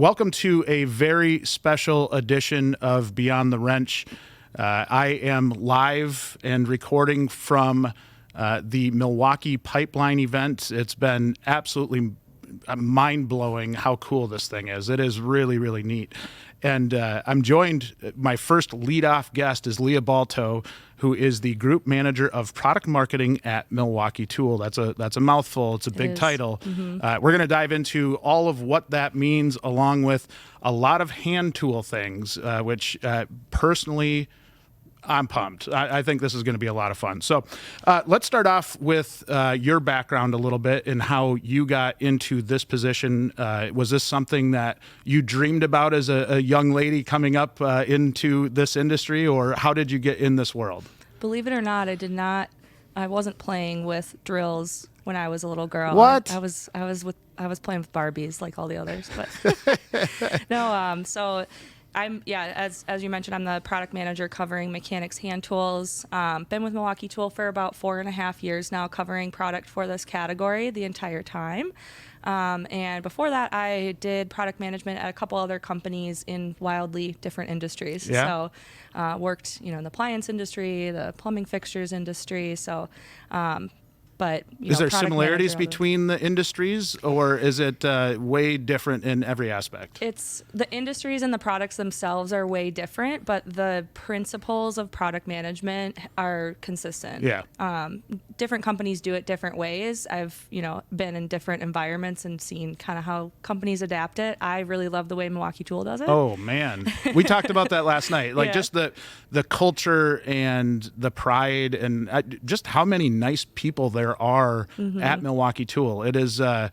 Welcome to a very special edition of Beyond the Wrench. I am live and recording from the Milwaukee Pipeline event. It's been absolutely mind-blowing how cool this thing is. It is really, really neat. And I'm joined, my first lead-off guest is Leah Balto, who is the group manager of product marketing at Milwaukee Tool. That's a mouthful. It's a big title. Mm-hmm. We're going to dive into all of what that means, along with a lot of hand tool things, which personally, I'm pumped. I think this is going to be a lot of fun. So let's start off with your background a little bit and how you got into this position. Was this something that you dreamed about as a young lady coming up into this industry, or how did you get in this world? Believe it or not, I did not. I wasn't playing with drills when I was a little girl. What? I was playing with Barbies like all the others. But no. So as you mentioned, I'm the product manager covering mechanics hand tools. Been with Milwaukee Tool for about 4.5 years now, covering product for this category the entire time. And before that, I did product management at a couple other companies in wildly different industries. Yeah. So worked, in the appliance industry, the plumbing fixtures industry. So, but is there similarities between the industries, or is it way different in every aspect? It's the industries and the products themselves are way different, but the principles of product management are consistent. Yeah. Different companies do it different ways. I've been in different environments and seen kind of how companies adapt it. I really love the way Milwaukee Tool does it. Oh man, we talked about that last night. Like just the culture and the pride and just how many nice people there are at Milwaukee Tool. It is that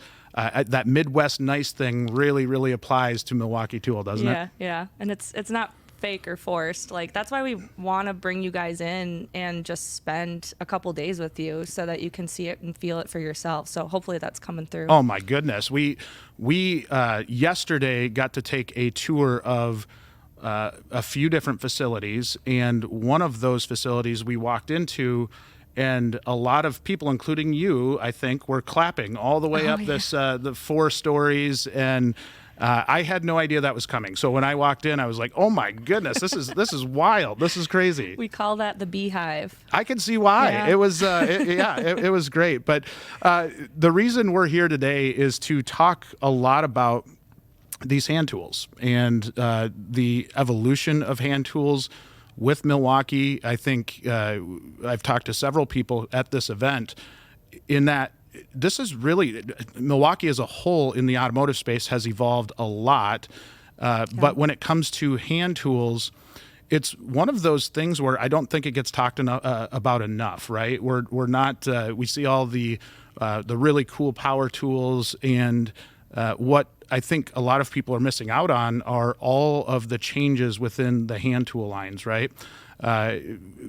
Midwest nice thing really, really applies to Milwaukee Tool, doesn't it? Yeah. And it's not fake or forced. Like, that's why we want to bring you guys in and just spend a couple days with you so that you can see it and feel it for yourself. So hopefully that's coming through. Oh my goodness. We yesterday got to take a tour of a few different facilities, and one of those facilities we walked into, and a lot of people, including you, I think, were clapping all the way up this the 4 stories, and I had no idea that was coming. So when I walked in, I was like, "Oh my goodness, this is wild. This is crazy." We call that the beehive. I can see why. Yeah. It was it was great. But the reason we're here today is to talk a lot about these hand tools and the evolution of hand tools with Milwaukee. I think I've talked to several people at this event in that this is really, Milwaukee as a whole in the automotive space has evolved a lot. But when it comes to hand tools, it's one of those things where I don't think it gets talked about enough, right? We're not, we see all the really cool power tools, and what I think a lot of people are missing out on are all of the changes within the hand tool lines, right?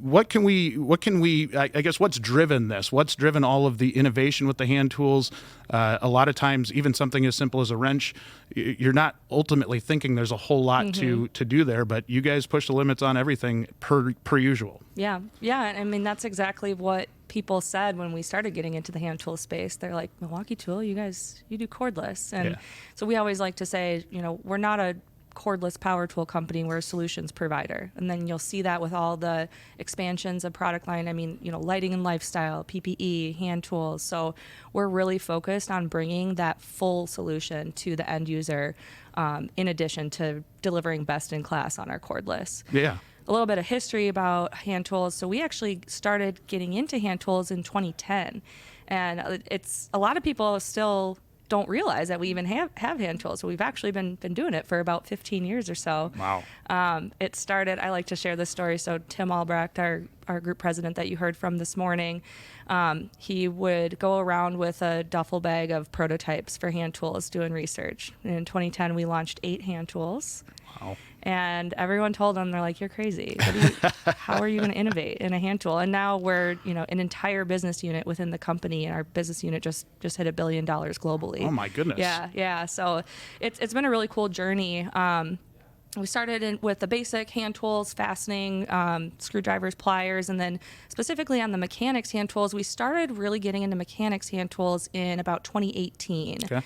What can we, I guess, what's driven this? What's driven all of the innovation with the hand tools? A lot of times, even something as simple as a wrench, you're not ultimately thinking there's a whole lot to do there, but you guys push the limits on everything per usual. Yeah. I mean, that's exactly what people said when we started getting into the hand tool space. They're like, Milwaukee Tool, you do cordless. And so we always like to say, we're not a cordless power tool company, we're a solutions provider. And then you'll see that with all the expansions of product line. I mean, lighting and lifestyle, PPE, hand tools. So we're really focused on bringing that full solution to the end user, in addition to delivering best in class on our cordless. Yeah. A little bit of history about hand tools. So we actually started getting into hand tools in 2010. And it's a lot of people still don't realize that we even have hand tools. So we've actually been doing it for about 15 years or so. Wow. It started, I like to share this story. So Tim Albrecht, our group president that you heard from this morning, he would go around with a duffel bag of prototypes for hand tools doing research. And in 2010, we launched 8 hand tools. Wow. And everyone told him, they're like, "You're crazy. How are you going to innovate in a hand tool?" And now we're, an entire business unit within the company, and our business unit just hit $1 billion globally. Oh my goodness. Yeah. So it's been a really cool journey. We started with the basic hand tools, fastening, screwdrivers, pliers, and then specifically on the mechanics hand tools, we started really getting into mechanics hand tools in about 2018. Okay.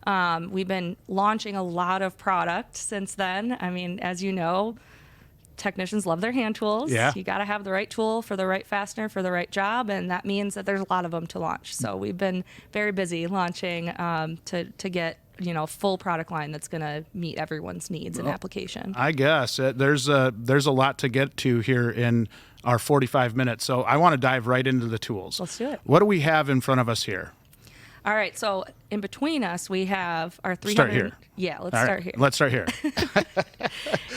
We've been launching a lot of product since then. I mean, as you know, technicians love their hand tools. Yeah. You got to have the right tool for the right fastener for the right job, and that means that there's a lot of them to launch. So we've been very busy launching to get full product line that's going to meet everyone's needs and application. I guess there's a lot to get to here in our 45 minutes. So I want to dive right into the tools. Let's do it. What do we have in front of us here? All right, so in between us, we have our 300. Start here. Yeah, let's All right, start here. Let's start here.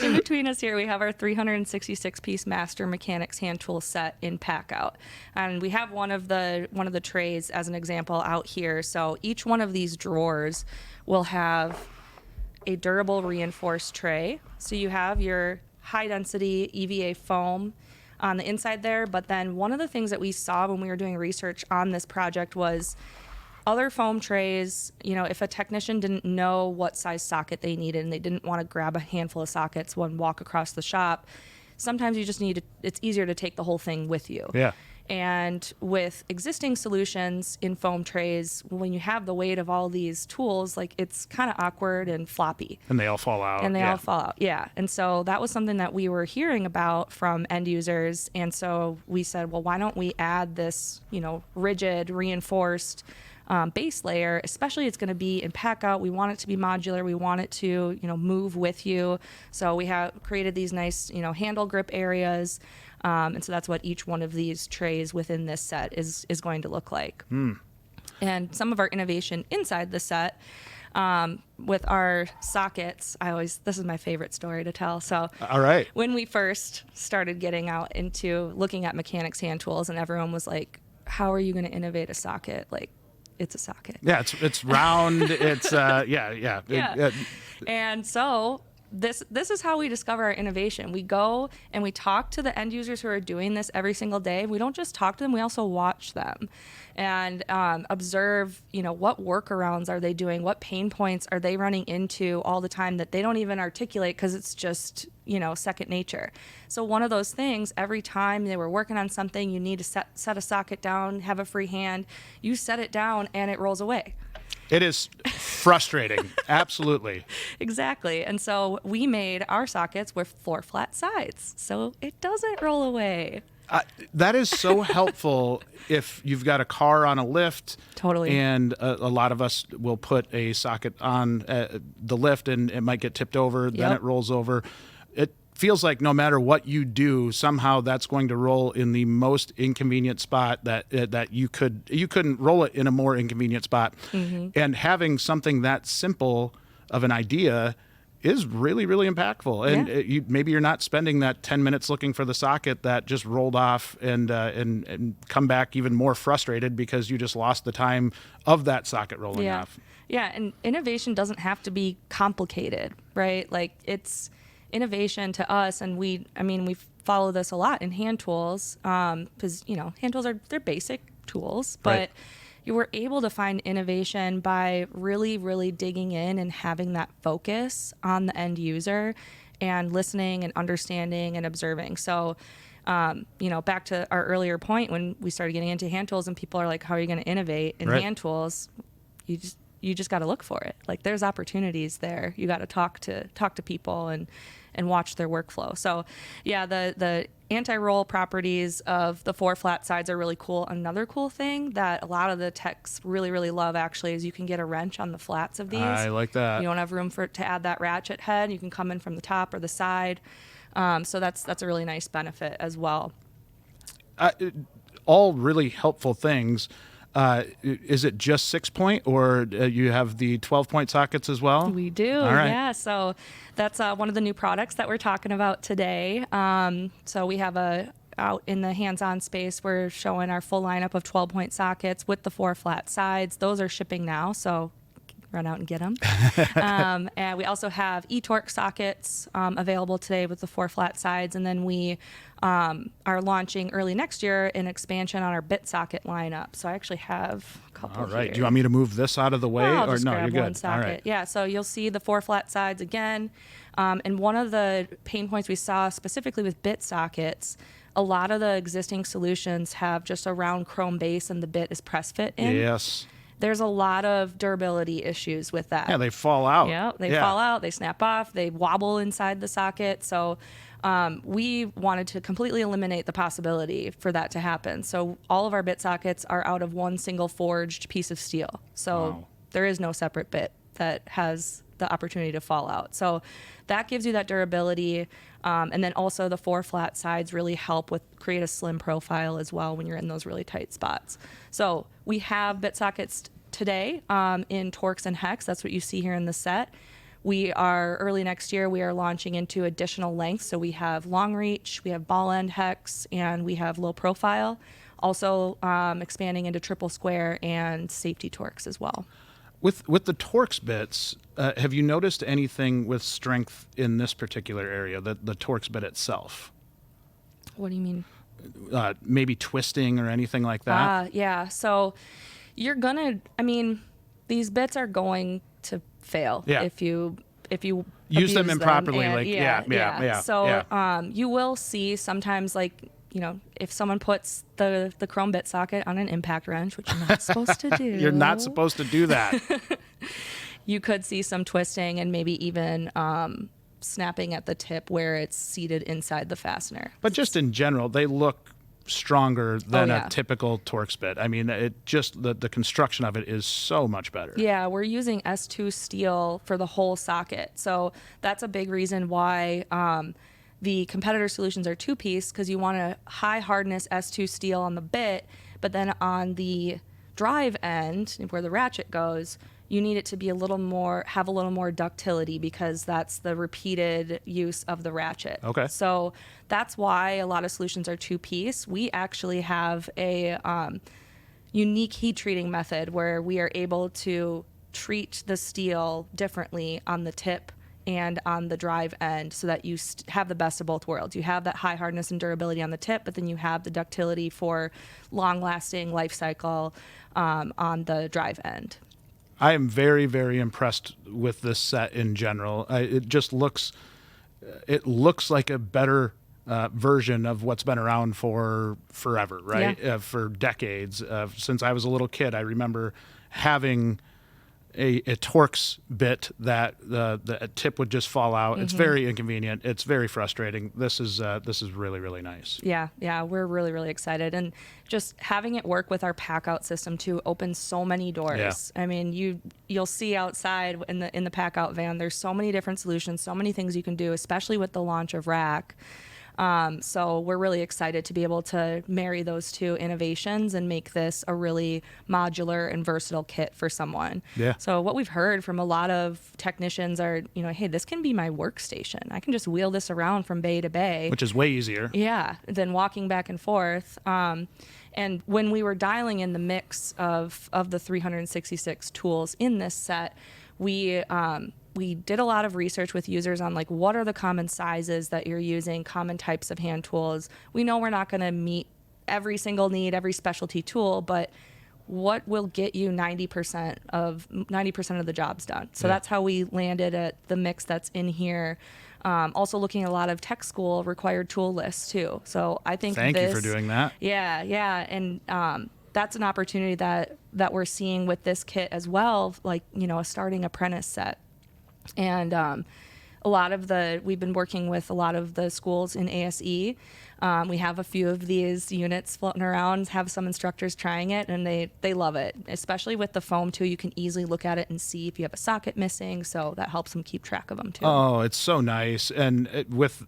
In between us here, we have our 366-piece Master Mechanics hand tool set in pack out, and we have one of the trays as an example out here. So each one of these drawers will have a durable reinforced tray. So you have your high-density EVA foam on the inside there, but then one of the things that we saw when we were doing research on this project was other foam trays, if a technician didn't know what size socket they needed and they didn't want to grab a handful of sockets one walk across the shop, sometimes you just it's easier to take the whole thing with you. Yeah. And with existing solutions in foam trays, when you have the weight of all these tools, like it's kind of awkward and floppy. And they all fall out. Yeah. And so that was something that we were hearing about from end users. And so we said, well, why don't we add this, rigid, reinforced base layer, especially it's going to be in pack out. We want it to be modular. We want it to, move with you. So we have created these nice, handle grip areas. And so that's what each one of these trays within this set is going to look like. And some of our innovation inside the set, with our sockets, this is my favorite story to tell. So all right. When we first started getting out into looking at mechanics hand tools, and everyone was like, how are you going to innovate a socket? Like, it's a socket. Yeah, it's round. It's yeah. And so this is how we discover our innovation. We go and we talk to the end users who are doing this every single day. We don't just talk to them, we also watch them and observe, what workarounds are they doing? What pain points are they running into all the time that they don't even articulate because it's just, second nature. So one of those things, every time they were working on something, you need to set a socket down, have a free hand, you set it down and it rolls away. It is frustrating. Absolutely. Exactly. And so we made our sockets with floor flat sides, so it doesn't roll away. That is so helpful if you've got a car on a lift. Totally. And a lot of us will put a socket on the lift and it might get tipped over, then it rolls over. It feels like no matter what you do, somehow that's going to roll in the most inconvenient spot that you couldn't roll it in a more inconvenient spot. Mm-hmm. And having something that simple of an idea is really, really impactful. And maybe you're not spending that 10 minutes looking for the socket that just rolled off and come back even more frustrated because you just lost the time of that socket rolling off. Yeah, and innovation doesn't have to be complicated, right? Like it's innovation to us, and we follow this a lot in hand tools because hand tools they're basic tools, but right. You were able to find innovation by really, really digging in and having that focus on the end user and listening and understanding and observing. So, back to our earlier point when we started getting into hand tools and people are like, how are you going to innovate in right. hand tools? You just got to look for it. Like there's opportunities there. You got to talk to people and watch their workflow. So yeah, the anti-roll properties of the four flat sides are really cool. Another cool thing that a lot of the techs really, really love actually is you can get a wrench on the flats of these. I like that. You don't have room to add that ratchet head. You can come in from the top or the side. So that's a really nice benefit as well. All really helpful things. Is it just 6-point or you have the 12-point sockets as well? We do, all right. Yeah. So that's one of the new products that we're talking about today. So we have out in the hands-on space, we're showing our full lineup of 12-point sockets with the four flat sides. Those are shipping now, so run out and get them. And we also have e-torque sockets available today with the four flat sides. And then we are launching early next year an expansion on our bit socket lineup. So I actually have a couple. All right. here. Do you want me to move this out of the way? I'll or just no, grab you're one good. socket. All right. Yeah, so you'll see the four flat sides again. And one of the pain points we saw specifically with bit sockets, a lot of the existing solutions have just a round chrome base and the bit is press fit in. Yes. there's a lot of durability issues with that. Yeah, they fall out. Yeah, they fall out, they snap off, they wobble inside the socket. So we wanted to completely eliminate the possibility for that to happen. So all of our bit sockets are out of one single forged piece of steel. So there is no separate bit that has the opportunity to fall out. So that gives you that durability. And then also the 4 flat sides really help with create a slim profile as well when you're in those really tight spots. So we have bit sockets today in Torx and hex. That's what you see here in the set. We are early next year, we are launching into additional lengths. So we have long reach, we have ball end hex, and we have low profile. Also expanding into triple square and safety Torx as well. With the Torx bits, have you noticed anything with strength in this particular area, the Torx bit itself? What do you mean? Maybe twisting or anything like that? Yeah. So you're gonna, these bits are going to fail if you use them improperly. And, So you will see sometimes, like, if someone puts the chrome bit socket on an impact wrench, which you're not supposed to do. You're not supposed to do that. You could see some twisting and maybe even snapping at the tip where it's seated inside the fastener. But just in general, they look stronger than a typical Torx bit. I mean, it just the construction of it is so much better. Yeah, we're using S2 steel for the whole socket. So that's a big reason why the competitor solutions are 2-piece, because you want a high hardness S2 steel on the bit, but then on the drive end where the ratchet goes, you need it to be have a little more ductility, because that's the repeated use of the ratchet. Okay. So that's why a lot of solutions are 2-piece. We actually have a unique heat treating method where we are able to treat the steel differently on the tip and on the drive end, so that you have the best of both worlds. You have that high hardness and durability on the tip, but then you have the ductility for long-lasting life cycle on the drive end. I am very, very impressed with this set in general. It just looks like a better version of what's been around for forever, right? Yeah. For decades. Since I was a little kid, I remember having a Torx bit that the tip would just fall out. Mm-hmm. It's very inconvenient. It's very frustrating. This is really, really nice. Yeah, we're really, really excited, and just having it work with our pack out system too opens so many doors. Yeah. I mean, you'll see outside in the pack out van, there's so many different solutions, so many things you can do, especially with the launch of Rack. So we're really excited to be able to marry those two innovations and make this a really modular and versatile kit for someone. Yeah. So what we've heard from a lot of technicians are, hey, this can be my workstation. I can just wheel this around from bay to bay. Which is way easier. Yeah, than walking back and forth. And when we were dialing in the mix of the 366 tools in this set, we did a lot of research with users on, like, what are the common sizes that you're using, common types of hand tools. We know we're not going to meet every single need, every specialty tool, but what will get you 90% of the jobs done. So that's how we landed at the mix that's in here. Also looking at a lot of tech school required tool lists too. So I think Thank you for doing that. Yeah. And that's an opportunity that we're seeing with this kit as well, like, a starting apprentice set. And we've been working with a lot of the schools in ASE. We have a few of these units floating around, have some instructors trying it, and they love it, especially with the foam too. You can easily look at it and see if you have a socket missing, so that helps them keep track of them too. Oh, it's so nice. And with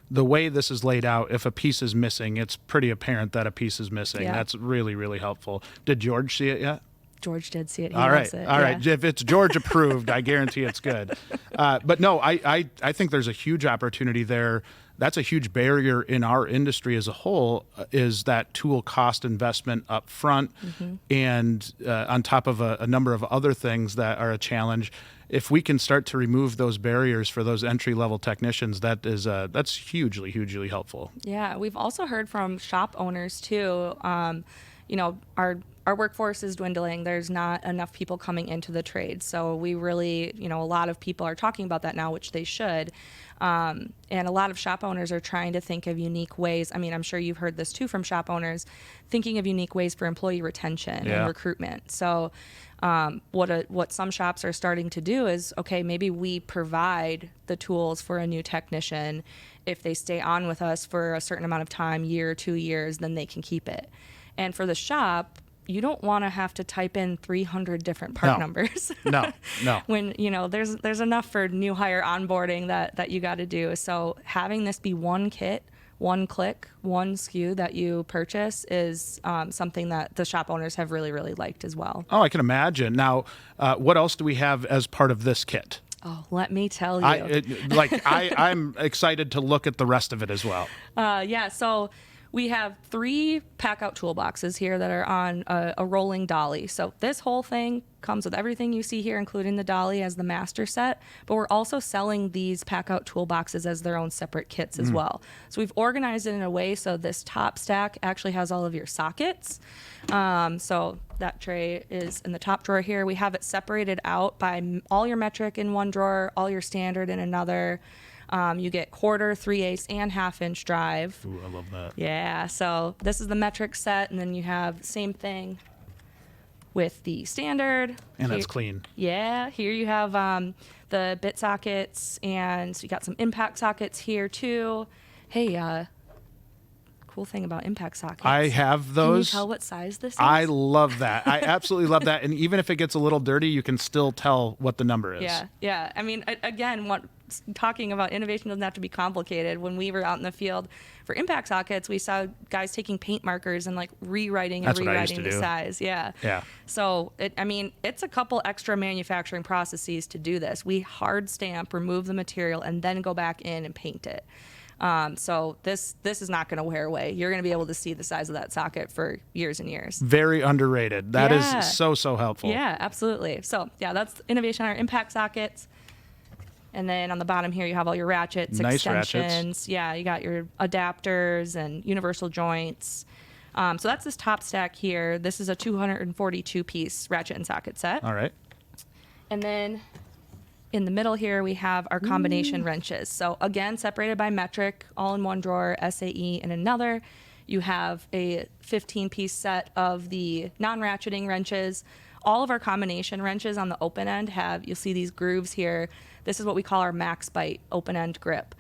the way this is laid out, if a piece is missing, it's pretty apparent that a piece is missing. Yeah. That's really, really helpful. Did George see it yet? George did see it. He All loves it. All right. If it's George approved, I guarantee it's good. But no, I think there's a huge opportunity there. That's a huge barrier in our industry as a whole, is that tool cost investment up front, mm-hmm. and on top of a number of other things that are a challenge. If we can start to remove those barriers for those entry-level technicians, that's hugely, hugely helpful. Yeah, we've also heard from shop owners too. our workforce is dwindling. There's not enough people coming into the trade. So we really, a lot of people are talking about that now, which they should. And a lot of shop owners are trying to think of unique ways. I mean, I'm sure you've heard this too from shop owners, thinking of unique ways for employee retention and recruitment. So what some shops are starting to do is, okay, maybe we provide the tools for a new technician. If they stay on with us for a certain amount of time, year or 2 years, then they can keep it. And for the shop, you don't want to have to type in 300 different part numbers. No. When, there's enough for new hire onboarding that you got to do. So having this be one kit, one click, one SKU that you purchase is something that the shop owners have really, really liked as well. Oh, I can imagine. Now, what else do we have as part of this kit? Oh, let me tell you. I'm excited to look at the rest of it as well. So we have 3 pack-out toolboxes here that are on a rolling dolly. So this whole thing comes with everything you see here, including the dolly as the master set. But we're also selling these pack-out toolboxes as their own separate kits as well. So we've organized it in a way so this top stack actually has all of your sockets. So that tray is in the top drawer here. We have it separated out by all your metric in one drawer, all your standard in another. You get 1/4, 3/8, and 1/2-inch drive. Ooh, I love that. Yeah, so this is the metric set, and then you have the same thing with the standard. And that's clean. Yeah, here you have the bit sockets, and so you got some impact sockets here too. Hey, cool thing about impact sockets. I have those. Can you tell what size this is? I love that. I absolutely love that. And even if it gets a little dirty, you can still tell what the number is. Yeah. I mean, again, talking about innovation doesn't have to be complicated. When we were out in the field for impact sockets, we saw guys taking paint markers and rewriting the size. Yeah. So it's a couple extra manufacturing processes to do this. We hard stamp, remove the material, and then go back in and paint it. So this is not going to wear away. You're going to be able to see the size of that socket for years and years. Very underrated. That is so helpful. Yeah, absolutely. So that's innovation on our impact sockets. And then on the bottom here, you have all your ratchets, nice extensions. Ratchets. Yeah, you got your adapters and universal joints. So that's this top stack here. This is a 242-piece ratchet and socket set. All right. And then in the middle here, we have our combination wrenches. So again, separated by metric, all in one drawer, SAE in another. You have a 15-piece set of the non-ratcheting wrenches. All of our combination wrenches on the open end you'll see these grooves here. This is what we call our max bite open end grip.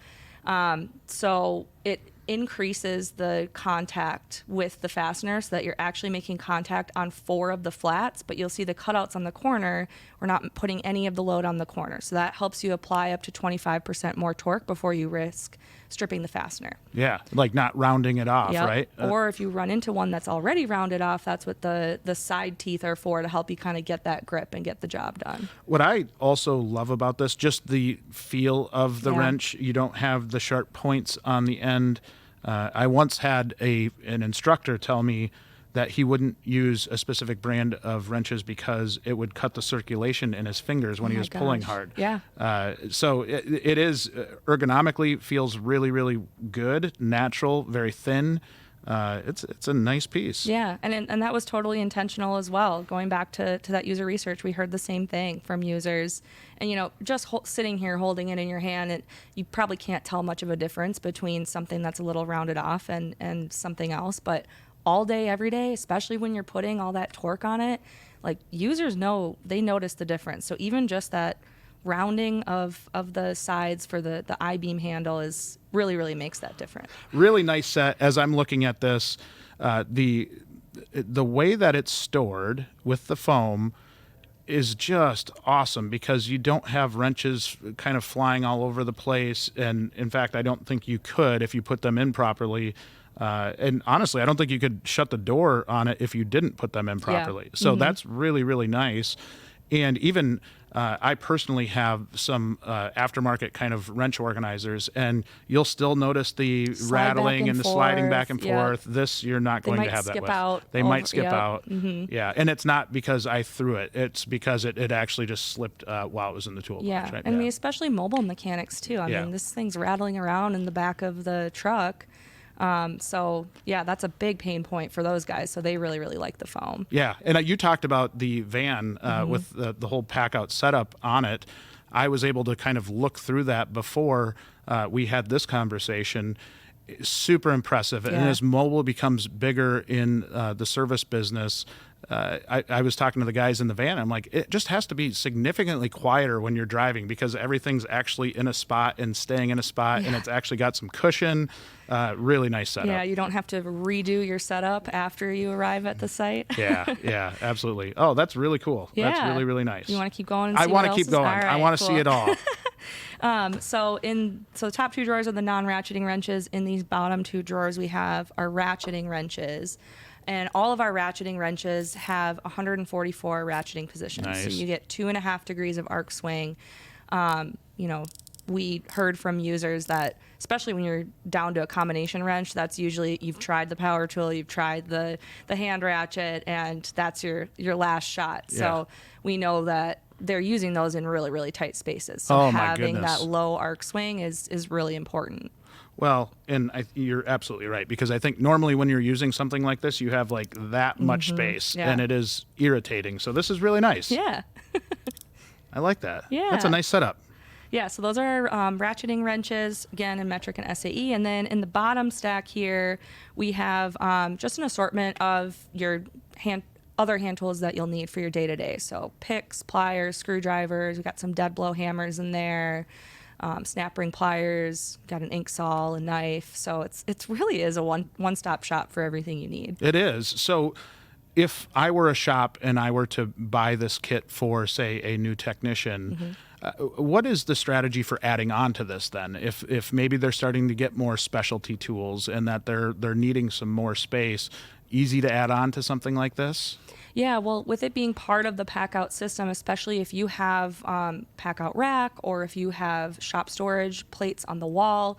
So it increases the contact with the fastener so that you're actually making contact on 4 of the flats, but you'll see the cutouts on the corner. We're not putting any of the load on the corner. So that helps you apply up to 25% more torque before you risk stripping the fastener. Yeah, not rounding it off, right? Or if you run into one that's already rounded off, that's what the side teeth are for, to help you kind of get that grip and get the job done. What I also love about this, just the feel of the wrench. You don't have the sharp points on the end. I once had an instructor tell me that he wouldn't use a specific brand of wrenches because it would cut the circulation in his fingers when he was pulling hard. Yeah. So it is ergonomically feels really, really good, natural, very thin. It's a nice piece. Yeah, and that was totally intentional as well. Going back to that user research, we heard the same thing from users. And, just sitting here holding it in your hand, you probably can't tell much of a difference between something that's a little rounded off and something else. But all day, every day, especially when you're putting all that torque on it, users they notice the difference. So even just that rounding of the sides for the I-beam handle is really makes that different. Really nice set. As I'm looking at this, the way that it's stored with the foam is just awesome because you don't have wrenches kind of flying all over the place. And in fact, I don't think you could if you put them in properly. And honestly, I don't think you could shut the door on it if you didn't put them in properly. So that's really, really nice. And even I personally have some aftermarket kind of wrench organizers, and you'll still notice the rattling and the sliding back and forth. This you're not going to have that with. They might skip out. Yeah, and it's not because I threw it. It's because it actually just slipped while it was in the toolbox. Yeah, right? and especially mobile mechanics too. I mean, this thing's rattling around in the back of the truck. So yeah, that's a big pain point for those guys. So they really, really like the foam. Yeah. And you talked about the van with the whole pack out setup on it. I was able to kind of look through that before we had this conversation. Super impressive. And as mobile becomes bigger in the service business, I was talking to the guys in the van. I'm like, it just has to be significantly quieter when you're driving because everything's actually in a spot and staying in a spot, and it's actually got some cushion. Really nice setup. Yeah, you don't have to redo your setup after you arrive at the site. Yeah, absolutely. Oh, that's really cool. Yeah. That's really, really nice. You want to keep going? And see I want to what keep else going. All right, I want to see it all. So the top 2 drawers are the non-ratcheting wrenches. In these bottom 2 drawers, we have our ratcheting wrenches. And all of our ratcheting wrenches have 144 ratcheting positions. Nice. So you get 2.5 degrees of arc swing. We heard from users that, especially when you're down to a combination wrench, that's usually you've tried the power tool, you've tried the hand ratchet, and that's your last shot. Yeah. So we know that they're using those in really, really tight spaces. So having that low arc swing is really important. Well, and you're absolutely right, because I think normally when you're using something like this, you have like that much space, and it is irritating. So this is really nice. Yeah. I like that. Yeah. That's a nice setup. Yeah, so those are ratcheting wrenches, again, in metric and SAE. And then in the bottom stack here, we have just an assortment of your other hand tools that you'll need for your day-to-day. So picks, pliers, screwdrivers. We've got some dead blow hammers in there. Snap ring pliers, got an ink saw, a knife. So it's really is a one-stop shop for everything you need. It is. So if I were a shop and I were to buy this kit for, say, a new technician, what is the strategy for adding on to this then? If maybe they're starting to get more specialty tools and that they're needing some more space, easy to add on to something like this? Yeah, well, with it being part of the pack-out system, especially if you have pack-out rack or if you have shop storage plates on the wall,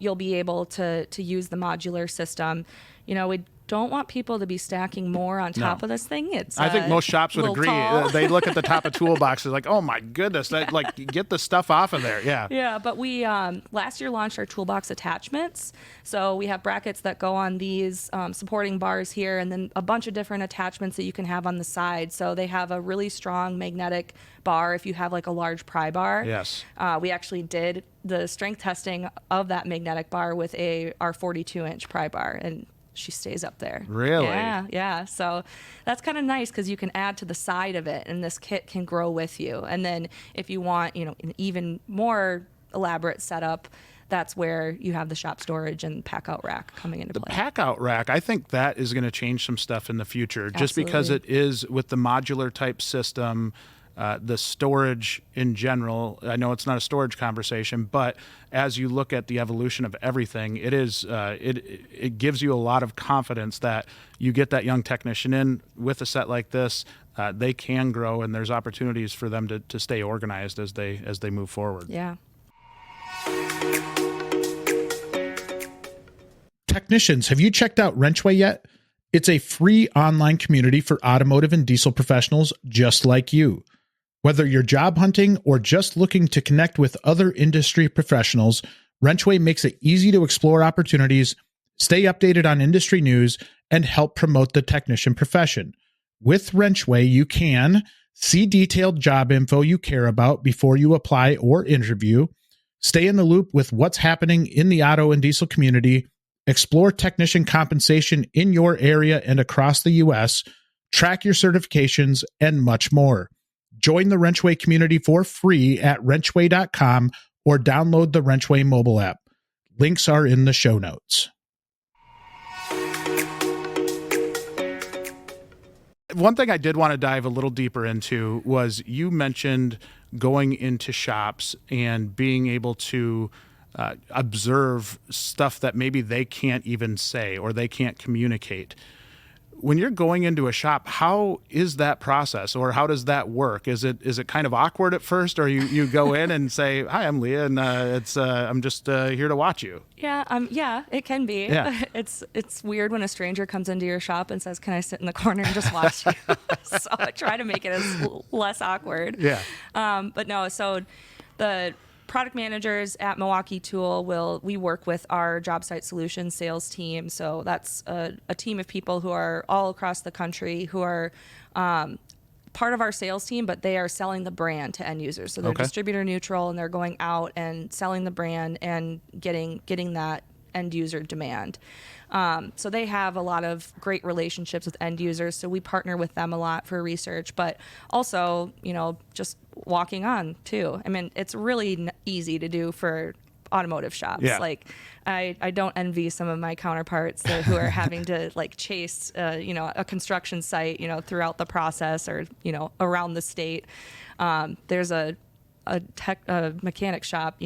you'll be able to use the modular system. We don't want people to be stacking more on top of this thing. I think most shops would agree. They look at the top of toolboxes like, oh my goodness, get the stuff off of there. Yeah. Yeah, but we last year launched our toolbox attachments. So we have brackets that go on these supporting bars here, and then a bunch of different attachments that you can have on the side. So they have a really strong magnetic bar if you have like a large pry bar. Yes. We actually did the strength testing of that magnetic bar with our 42-inch pry bar, and she stays up there. Really? Yeah. So that's kind of nice because you can add to the side of it, and this kit can grow with you. And then if you want, an even more elaborate setup, that's where you have the shop storage and pack-out rack coming into play. The pack-out rack, I think that is going to change some stuff in the future. Absolutely. Just because it is with the modular type system. The storage in general, I know it's not a storage conversation, but as you look at the evolution of everything, it is it gives you a lot of confidence that you get that young technician in with a set like this, they can grow, and there's opportunities for them to stay organized as they move forward. Yeah. Technicians, have you checked out WrenchWay yet? It's a free online community for automotive and diesel professionals just like you. Whether you're job hunting or just looking to connect with other industry professionals, WrenchWay makes it easy to explore opportunities, stay updated on industry news, and help promote the technician profession. With WrenchWay, you can see detailed job info you care about before you apply or interview, stay in the loop with what's happening in the auto and diesel community, explore technician compensation in your area and across the U.S., track your certifications, and much more. Join the WrenchWay community for free at wrenchway.com or download the WrenchWay mobile app. Links are in the show notes. One thing I did want to dive a little deeper into was you mentioned going into shops and being able to observe stuff that maybe they can't even say or they can't communicate. When you're going into a shop, how is that process, or how does that work? Is it kind of awkward at first, or you go in and say, "Hi, I'm Leah, and I'm just here to watch you"? Yeah, it can be. Yeah. It's weird when a stranger comes into your shop and says, "Can I sit in the corner and just watch you?" So I try to make it as less awkward. Yeah. But no, so product managers at Milwaukee Tool we work with our job site solutions sales team. So that's a team of people who are all across the country who are part of our sales team, but they are selling the brand to end users. So they're distributor neutral, and they're going out and selling the brand and getting that end user demand. So they have a lot of great relationships with end users. So we partner with them a lot for research, but also, just walking on too. I mean, it's really easy to do for automotive shops. Yeah. Like I don't envy some of my counterparts who are having to chase, a construction site, throughout the process or, around the state. There's a mechanic shop,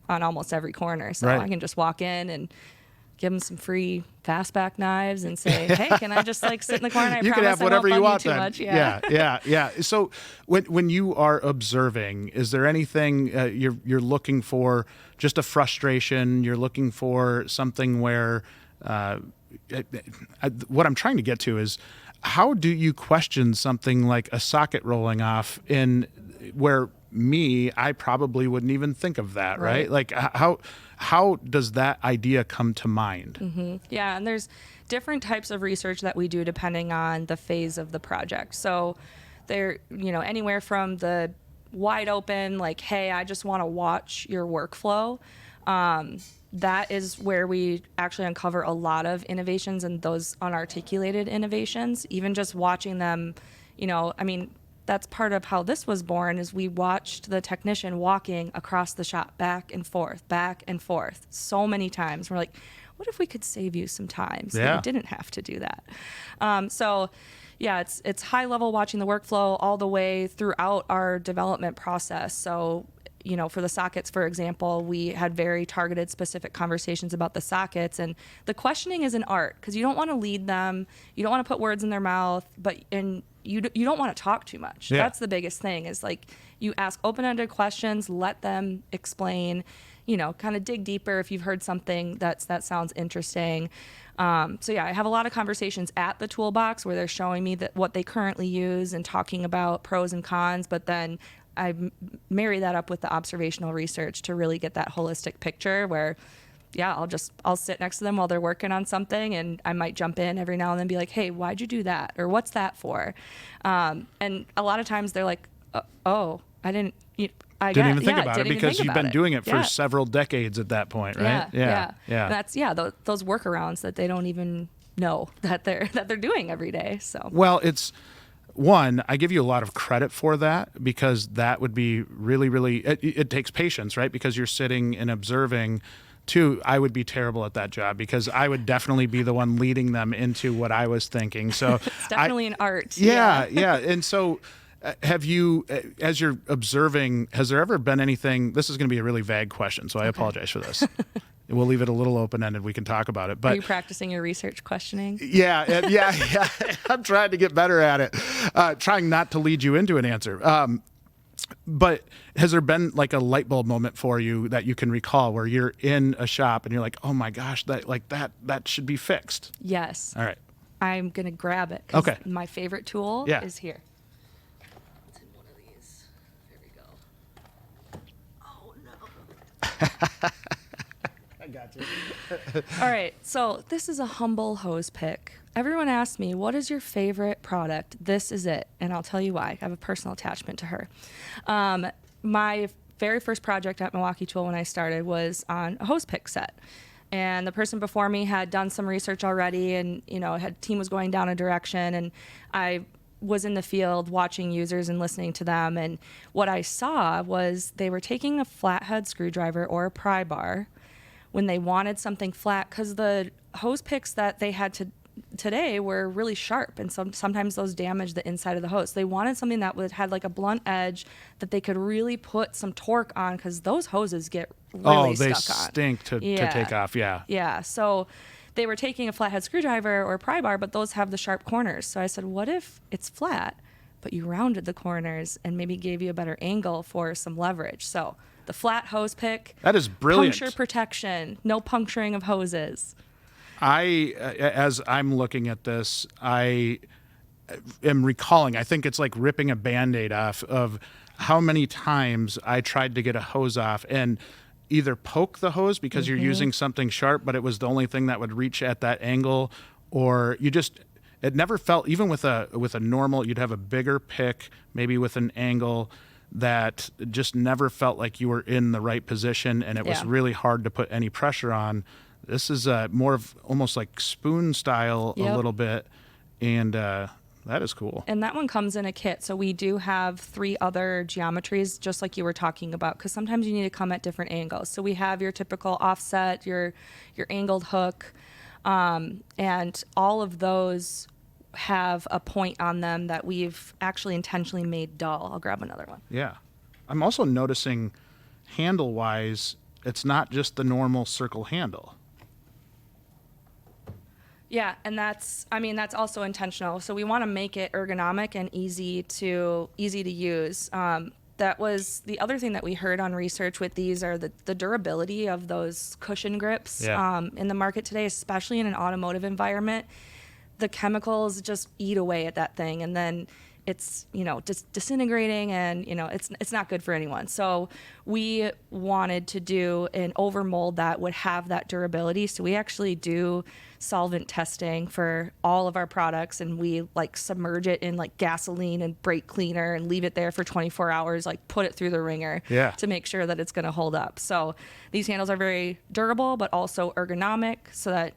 on almost every corner. So I can just walk in and give them some free fastback knives and say, hey, can I just sit in the corner? I you promise can have whatever I won't you bug want you too then. much. Yeah. So when you are observing, is there anything you're looking for, just a frustration? You're looking for something where what I'm trying to get to is, how do you question something like a socket rolling off where I probably wouldn't even think of that, right? Like how does that idea come to mind? Mm-hmm. Yeah, and there's different types of research that we do depending on the phase of the project. So they're, anywhere from the wide open, like, hey, I just want to watch your workflow. That is where we actually uncover a lot of innovations and those unarticulated innovations. Even just watching them, that's part of how this was born, is we watched the technician walking across the shop back and forth so many times. We're like, what if we could save you some time so you didn't have to do that? It's high level watching the workflow all the way throughout our development process. So, for the sockets, for example, we had very targeted, specific conversations about the sockets, and the questioning is an art, because you don't want to lead them, you don't want to put words in their mouth, and you don't want to talk too much. Yeah. That's the biggest thing, is you ask open-ended questions, let them explain, kind of dig deeper if you've heard something that sounds interesting. I have a lot of conversations at the toolbox where they're showing me what they currently use and talking about pros and cons, but then I marry that up with the observational research to really get that holistic picture where, I'll sit next to them while they're working on something, and I might jump in every now and then and be like, hey, why'd you do that? Or what's that for? And a lot of times they're like, oh, I didn't even think about it, because you've been doing it for several decades at that point, right? Yeah. That's those workarounds that they don't even know that they're doing every day. So it's one, I give you a lot of credit for that, because that would be really, really, it takes patience, right? Because you're sitting and observing. Two, I would be terrible at that job, because I would definitely be the one leading them into what I was thinking. So it's definitely an art. Yeah. And so have you, as you're observing, has there ever been anything, this is going to be a really vague question, so I apologize for this. We'll leave it a little open-ended. We can talk about it. But are you practicing your research questioning? Yeah. I'm trying to get better at it. Trying not to lead you into an answer. But has there been a light bulb moment for you that you can recall where you're in a shop and you're like, oh my gosh, that should be fixed? Yes. All right. I'm going to grab it. Okay. My favorite tool is here. It's in one of these. There we go. Oh no. I got you. All right, so this is a humble hose pick. Everyone asks me, what is your favorite product? This is it, and I'll tell you why. I have a personal attachment to her. My very first project at Milwaukee Tool when I started was on a hose pick set. And the person before me had done some research already, and team was going down a direction, and I was in the field watching users and listening to them, and what I saw was they were taking a flathead screwdriver or a pry bar when they wanted something flat, because the hose picks that they had today were really sharp, and sometimes those damage the inside of the hose. They wanted something that had a blunt edge that they could really put some torque on, because those hoses get really stuck on. Oh, they stink to take off, yeah. Yeah, so they were taking a flathead screwdriver or a pry bar, but those have the sharp corners. So I said, what if it's flat, but you rounded the corners and maybe gave you a better angle for some leverage? So the flat hose pick. That is brilliant. Puncture protection, no puncturing of hoses. As I'm looking at this, I am recalling, I think it's like ripping a Band-Aid off of, how many times I tried to get a hose off and either poke the hose because you're using something sharp, but it was the only thing that would reach at that angle, or it never felt, even with a normal, you'd have a bigger pick, maybe with an angle that just never felt like you were in the right position, and it was really hard to put any pressure on. This is more of almost like spoon style a little bit, and that is cool. And that one comes in a kit. So we do have 3 other geometries, just like you were talking about, because sometimes you need to come at different angles. So we have your typical offset, your angled hook, and all of those have a point on them that we've actually intentionally made dull. I'll grab another one. Yeah. I'm also noticing handle-wise, it's not just the normal circle handle. Yeah, and that's also intentional. So we want to make it ergonomic and easy to use. That was the other thing that we heard on research with these are the durability of those cushion grips in the market today, especially in an automotive environment. The chemicals just eat away at that thing, and then it's just disintegrating, and it's not good for anyone. So we wanted to do an overmold that would have that durability. So we actually do solvent testing for all of our products, and we submerge it in gasoline and brake cleaner and leave it there for 24 hours, put it through the ringer to make sure that it's going to hold up. So these handles are very durable, but also ergonomic, so that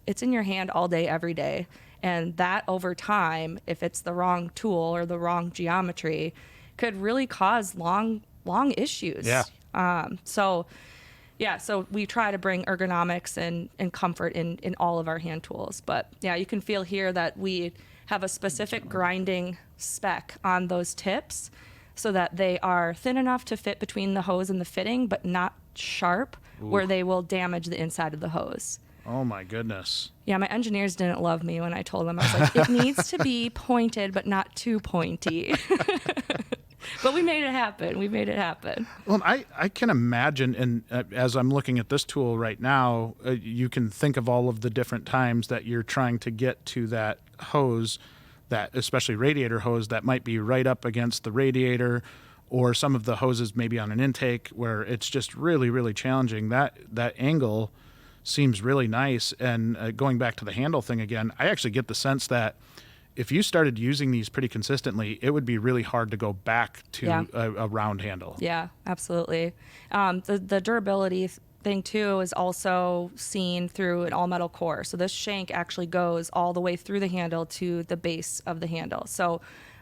it's in your hand all day, every day. And that over time, if it's the wrong tool or the wrong geometry, could really cause long issues. So we try to bring ergonomics and comfort in all of our hand tools. But yeah, you can feel here that we have a specific grinding spec on those tips so that they are thin enough to fit between the hose and the fitting, but not sharp where they will damage the inside of the hose. Oh my goodness. Yeah, my engineers didn't love me when I told them. I was like, it needs to be pointed, but not too pointy. But we made it happen. Well, I can imagine, and as I'm looking at this tool right now, you can think of all of the different times that you're trying to get to that hose, that especially radiator hose, that might be right up against the radiator, or some of the hoses maybe on an intake where it's just really, really challenging. That angle seems really nice. And going back to the handle thing again, I actually get the sense that if you started using these pretty consistently, it would be really hard to go back to a round handle. Yeah, absolutely. The durability thing too is also seen through an all metal core. So this shank actually goes all the way through the handle to the base of the handle. So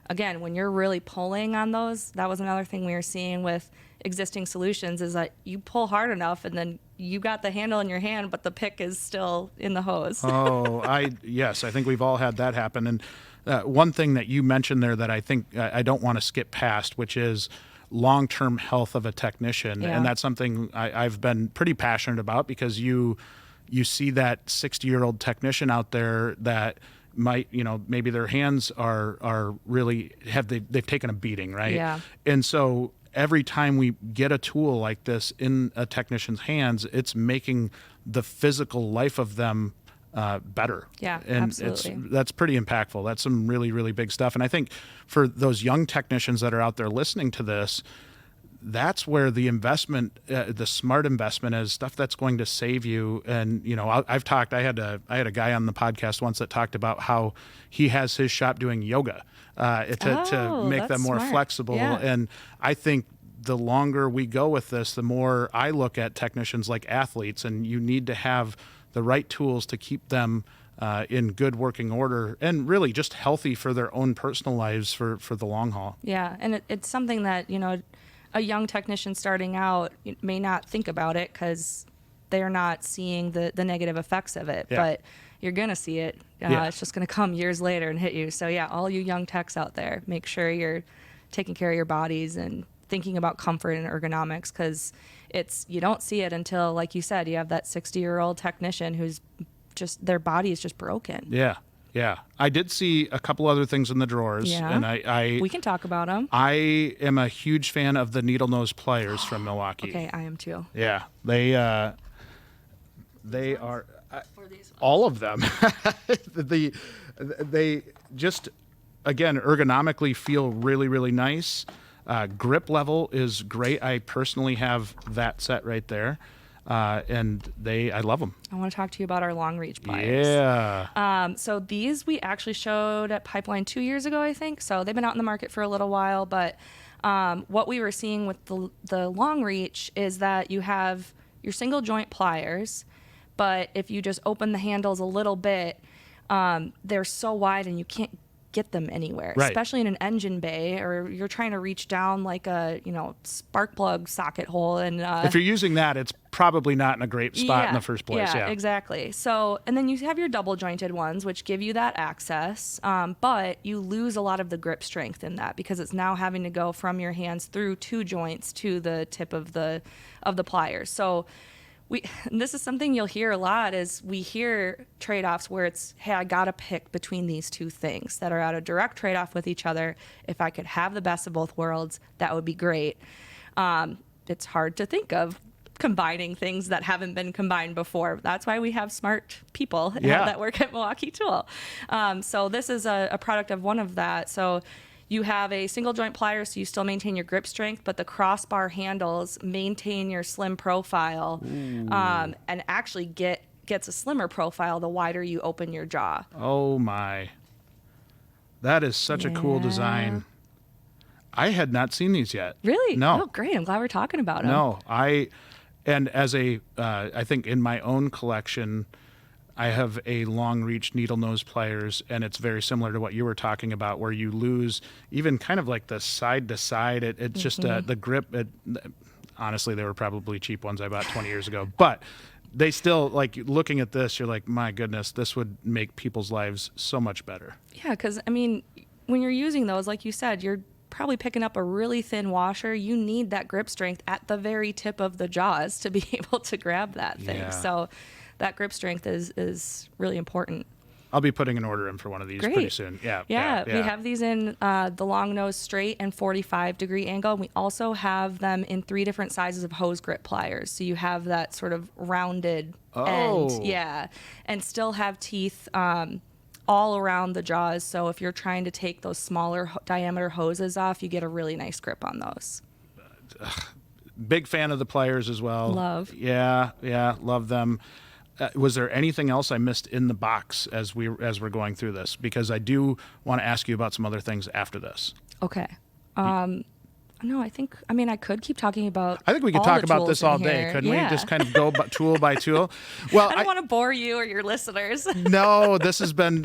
again, when you're really pulling on those, that was another thing we were seeing with existing solutions, is that you pull hard enough and then you got the handle in your hand, but the pick is still in the hose. Yes, I think we've all had that happen. And one thing that you mentioned there that I think I don't want to skip past, which is long-term health of a technician. Yeah. And that's something I've been pretty passionate about, because you see that 60-year-old technician out there that might, maybe their hands are really they've taken a beating, right? Yeah. And so every time we get a tool like this in a technician's hands, it's making the physical life of them better. Yeah, and absolutely. That's pretty impactful. That's some really, really big stuff. And I think for those young technicians that are out there listening to this, that's where the investment, the smart investment, is stuff that's going to save you. And I had a guy on the podcast once that talked about how he has his shop doing yoga to make them more flexible. Yeah. And I think the longer we go with this, the more I look at technicians like athletes, and you need to have the right tools to keep them in good working order, and really just healthy for their own personal lives for the long haul. Yeah, and it's something that a young technician starting out may not think about it because they're not seeing the negative effects of it, but you're going to see it. It's just going to come years later and hit you. So yeah, all you young techs out there, make sure you're taking care of your bodies and thinking about comfort and ergonomics, because you don't see it until, like you said, you have that 60-year-old technician who's just, their body is just broken. Yeah. Yeah, I did see a couple other things in the drawers, and we can talk about them. I am a huge fan of the needle nose pliers from Milwaukee. Okay, I am too. Yeah, they are all of them. They just, again, ergonomically feel really, really nice. Grip level is great. I personally have that set right there. And I love them. I want to talk to you about our long reach pliers. Yeah. So these we actually showed at Pipeline 2 years ago, I think. So they've been out in the market for a little while, but what we were seeing with the long reach is that you have your single joint pliers, but if you just open the handles a little bit, they're so wide and you can't get them anywhere, right. Especially in an engine bay, or you're trying to reach down like a spark plug socket hole. And if you're using that, it's probably not in a great spot in the first place. Yeah, exactly. So, and then you have your double jointed ones, which give you that access, but you lose a lot of the grip strength in that because it's now having to go from your hands through two joints to the tip of the pliers. So and this is something you'll hear a lot is we hear trade-offs where it's, hey, I got to pick between these two things that are at a direct trade-off with each other. If I could have the best of both worlds, that would be great. It's hard to think of combining things that haven't been combined before. That's why we have smart people that work at Milwaukee Tool. So this is a product of one of that. So you have a single joint plier, so you still maintain your grip strength, but the crossbar handles maintain your slim profile, and actually gets a slimmer profile the wider you open your jaw. Oh my. That is such a cool design. I had not seen these yet. Really? No. Oh, great. I'm glad we're talking about them. No, and as I think in my own collection, I have a long reach needle nose pliers, and it's very similar to what you were talking about, where you lose even kind of like the side to side. It's just the grip. Honestly, they were probably cheap ones I bought 20 years ago, but they still, like, looking at this, you're like, my goodness, this would make people's lives so much better. Yeah, because I mean, when you're using those, like you said, you're probably picking up a really thin washer. You need that grip strength at the very tip of the jaws to be able to grab that thing. Yeah. So that grip strength is really important. I'll be putting an order in for one of these pretty soon. Yeah, we have these in the long nose straight and 45-degree angle. And we also have them in 3 different sizes of hose grip pliers. So you have that sort of rounded end. Yeah, and still have teeth all around the jaws. So if you're trying to take those smaller diameter hoses off, you get a really nice grip on those. Big fan of the pliers as well. Love. Yeah, love them. Was there anything else I missed in the box as we're going through this? Because I do want to ask you about some other things after this. Okay. No, I could keep talking about. I think we could talk about this all day, couldn't we? Just kind of go tool by tool. Well, I don't want to bore you or your listeners. No, this has been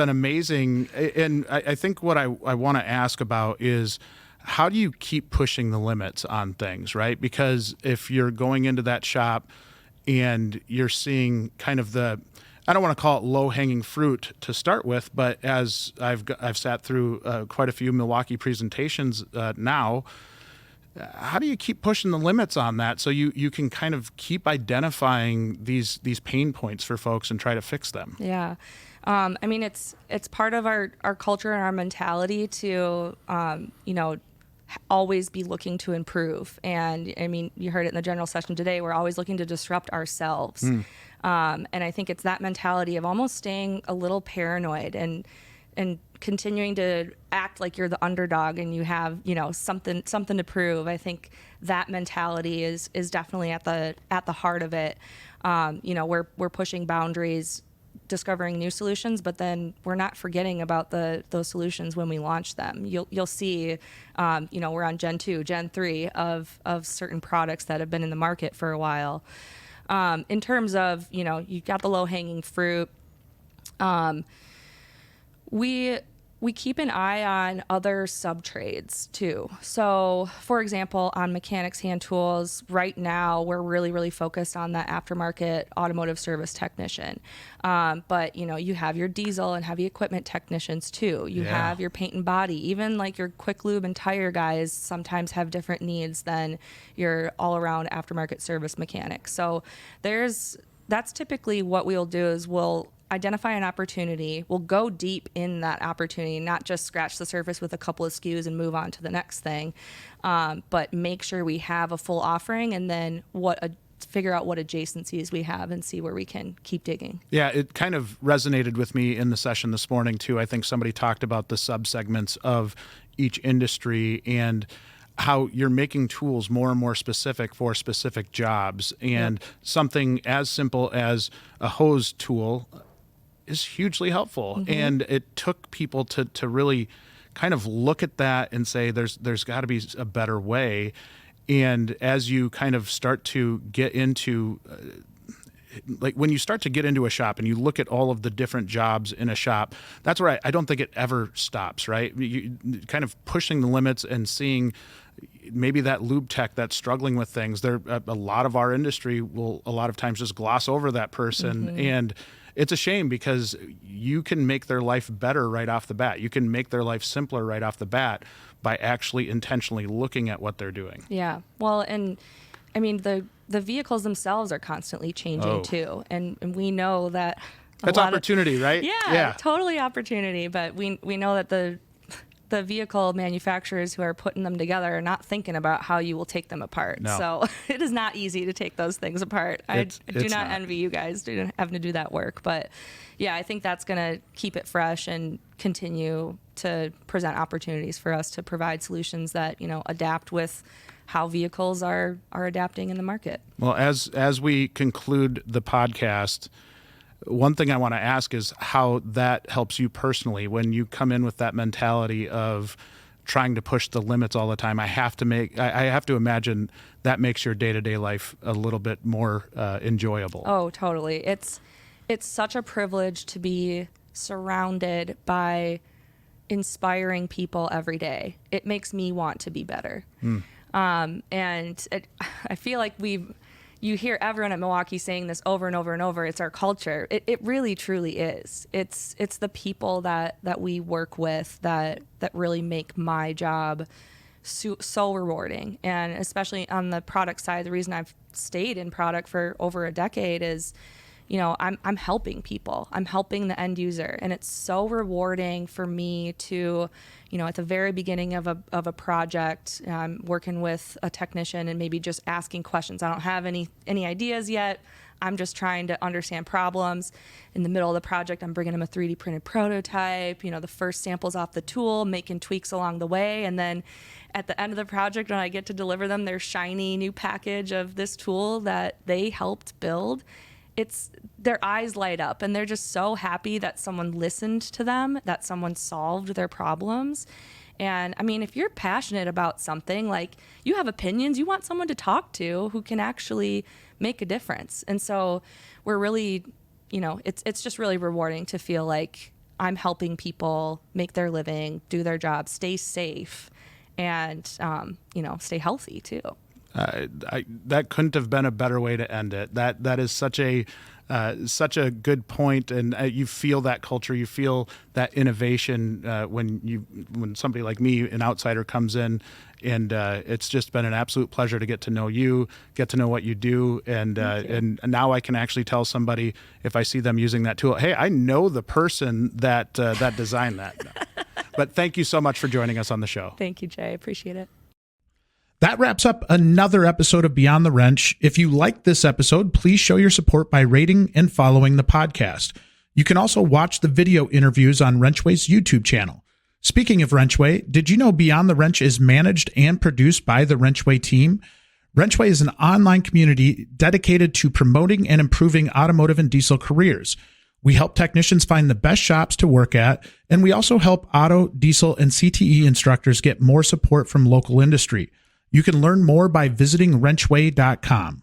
amazing, and I think what I want to ask about is, how do you keep pushing the limits on things, right? Because if you're going into that shop and you're seeing kind of I don't want to call it low-hanging fruit to start with, but as I've sat through quite a few Milwaukee presentations now, how do you keep pushing the limits on that so you can kind of keep identifying these pain points for folks and try to fix them? Yeah. It's part of our culture and our mentality to, always be looking to improve. And I mean, you heard it in the general session today, we're always looking to disrupt ourselves. And I think it's that mentality of almost staying a little paranoid and continuing to act like you're the underdog and you have, something to prove. I think that mentality is definitely at the heart of it. We're pushing boundaries, discovering new solutions, but then we're not forgetting about those solutions when we launch them. You'll see, we're on Gen 2, Gen 3 of certain products that have been in the market for a while. In terms of, you got the low-hanging fruit, we keep an eye on other sub-trades too. So, for example, on mechanics hand tools, right now we're really, really focused on that aftermarket automotive service technician. But, you have your diesel and heavy equipment technicians too. You have your paint and body. Even like your quick lube and tire guys sometimes have different needs than your all-around aftermarket service mechanic. So that's typically what we'll do is we'll identify an opportunity. We'll go deep in that opportunity, not just scratch the surface with a couple of SKUs and move on to the next thing, but make sure we have a full offering and then figure out what adjacencies we have and see where we can keep digging. Yeah, it kind of resonated with me in the session this morning too. I think somebody talked about the subsegments of each industry, and how you're making tools more and more specific for specific jobs, and something as simple as a hose tool is hugely helpful. And it took people to really kind of look at that and say, there's got to be a better way. And as you kind of start to get into like when you start to get into a shop and you look at all of the different jobs in a shop, that's where I don't think it ever stops, right? You kind of pushing the limits and seeing maybe that lube tech that's struggling with things. There, a lot of our industry will a lot of times just gloss over that person, and it's a shame because you can make their life better right off the bat. You can make their life simpler right off the bat by actually intentionally looking at what they're doing. Yeah. Well, and I mean, the vehicles themselves are constantly changing too. And we know that that's opportunity, right? Yeah, totally opportunity. But we know that the vehicle manufacturers who are putting them together are not thinking about how you will take them apart. No. So it is not easy to take those things apart. I do not envy you guys having to do that work. But yeah, I think that's going to keep it fresh and continue to present opportunities for us to provide solutions that, adapt with how vehicles are adapting in the market. Well, as we conclude the podcast, one thing I want to ask is how that helps you personally when you come in with that mentality of trying to push the limits all the time. I have to imagine that makes your day-to-day life a little bit more enjoyable. Oh, totally. It's such a privilege to be surrounded by inspiring people every day. It makes me want to be better. I feel like you hear everyone at Milwaukee saying this over and over and over. It's our culture. It really, truly is. It's the people that we work with that really make my job so rewarding. And especially on the product side, the reason I've stayed in product for over a decade is, I'm helping people. I'm helping the end user, and it's so rewarding for me to, at the very beginning of a project, working with a technician and maybe just asking questions. I don't have any ideas yet. I'm just trying to understand problems. In the middle of the project, I'm bringing them a 3D printed prototype, the first samples off the tool, making tweaks along the way. And then at the end of the project, when I get to deliver them their shiny new package of this tool that they helped build, their eyes light up and they're just so happy that someone listened to them, that someone solved their problems. And I mean, if you're passionate about something, like you have opinions, you want someone to talk to who can actually make a difference. And so we're really, it's just really rewarding to feel like I'm helping people make their living, do their job, stay safe, and, stay healthy too. That couldn't have been a better way to end it. That is such a good point, and you feel that culture, you feel that innovation when somebody like me, an outsider, comes in, and it's just been an absolute pleasure to get to know you, get to know what you do, and now I can actually tell somebody if I see them using that tool, hey, I know the person that designed that. But thank you so much for joining us on the show. Thank you, Jay. I appreciate it. That wraps up another episode of Beyond the Wrench. If you liked this episode, please show your support by rating and following the podcast. You can also watch the video interviews on WrenchWay's YouTube channel. Speaking of WrenchWay, did you know Beyond the Wrench is managed and produced by the WrenchWay team? WrenchWay is an online community dedicated to promoting and improving automotive and diesel careers. We help technicians find the best shops to work at, and we also help auto, diesel, and CTE instructors get more support from local industry. You can learn more by visiting wrenchway.com.